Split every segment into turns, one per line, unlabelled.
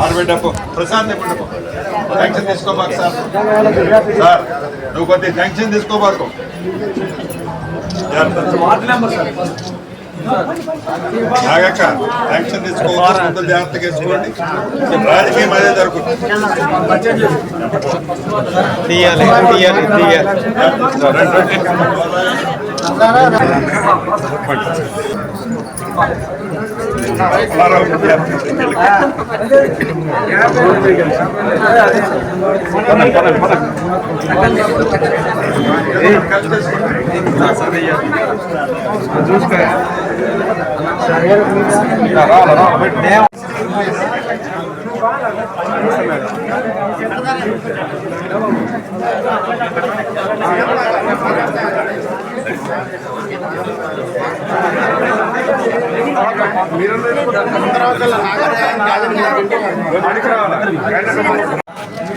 ఆడబిడ్డకు ప్రశాంత్ ఇవ్వండి. Tension తీసుకోబాకు sir. Sir నువ్వు కొద్ది టెన్షన్ తీసుకోబాకు. నాగక్క టెన్షన్ తీసుకోవచ్చు, జాగ్రత్తగా వేసుకోండి. రాజకీయం అదే జరుగుతుంది.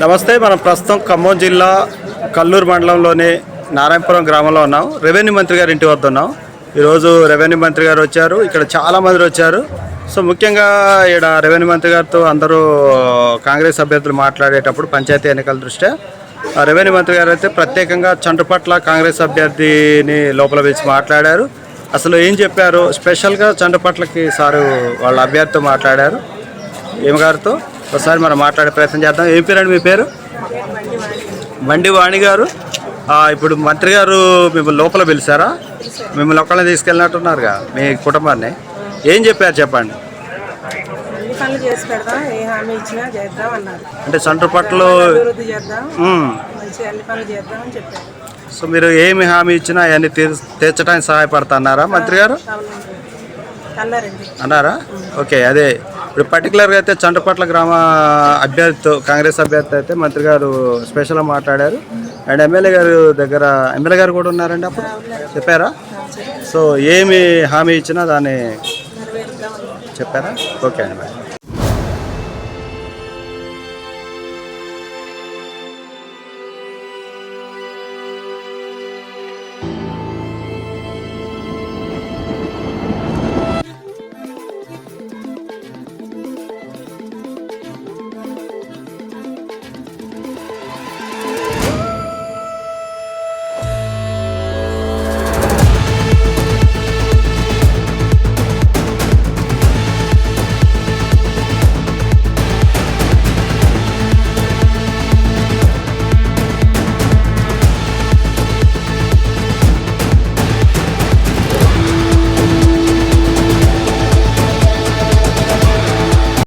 నమస్తే. మనం ప్రస్తుతం ఖమ్మం జిల్లా కల్లూరు మండలంలోని నారాయణపురం గ్రామంలో ఉన్నాం. రెవెన్యూ మంత్రి గారి ఇంటి వద్ద ఉన్నాం. ఈరోజు రెవెన్యూ మంత్రి గారు వచ్చారు. ఇక్కడ చాలామంది వచ్చారు. సో ముఖ్యంగా ఇక్కడ రెవెన్యూ మంత్రి గారితో అందరూ కాంగ్రెస్ అభ్యర్థులు మాట్లాడేటప్పుడు పంచాయతీ ఎన్నికల దృష్ట్యా రెవెన్యూ మంత్రి గారు అయితే ప్రత్యేకంగా చంటుపట్ల కాంగ్రెస్ అభ్యర్థిని లోపల పిలిచి మాట్లాడారు. అసలు ఏం చెప్పారు, స్పెషల్గా చంటుపట్లకి సారు వాళ్ళ అభ్యర్థితో మాట్లాడారు. గారితో ఒకసారి మనం మాట్లాడే ప్రయత్నం చేద్దాం. ఏం పేరండి మీ పేరు? బండి వాణి గారు. ఇప్పుడు మంత్రి గారు మిమ్మల్ని లోపల పిలిచారా? మిమ్మల్ని ఒక్కళ్ళని తీసుకెళ్ళినట్టున్నారుగా మీ కుటుంబాన్ని. ఏం చెప్పారు చెప్పండి. అంటే చంటుపట్ల సో మీరు ఏమి హామీ ఇచ్చినా అవన్నీ తీర్చడానికి సహాయపడుతున్నారా మంత్రి గారు అన్నారా? ఓకే. అదే ఇప్పుడు పర్టికులర్గా అయితే చంటుపట్ల గ్రామ అభ్యర్థితో కాంగ్రెస్ అభ్యర్థి అయితే మంత్రి గారు స్పెషల్గా మాట్లాడారు. అండ్ ఎమ్మెల్యే గారు కూడా ఉన్నారండి. అప్పుడు చెప్పారా? సో ఏమి హామీ ఇచ్చినా దాన్ని చెప్పారా? ఓకే అండి.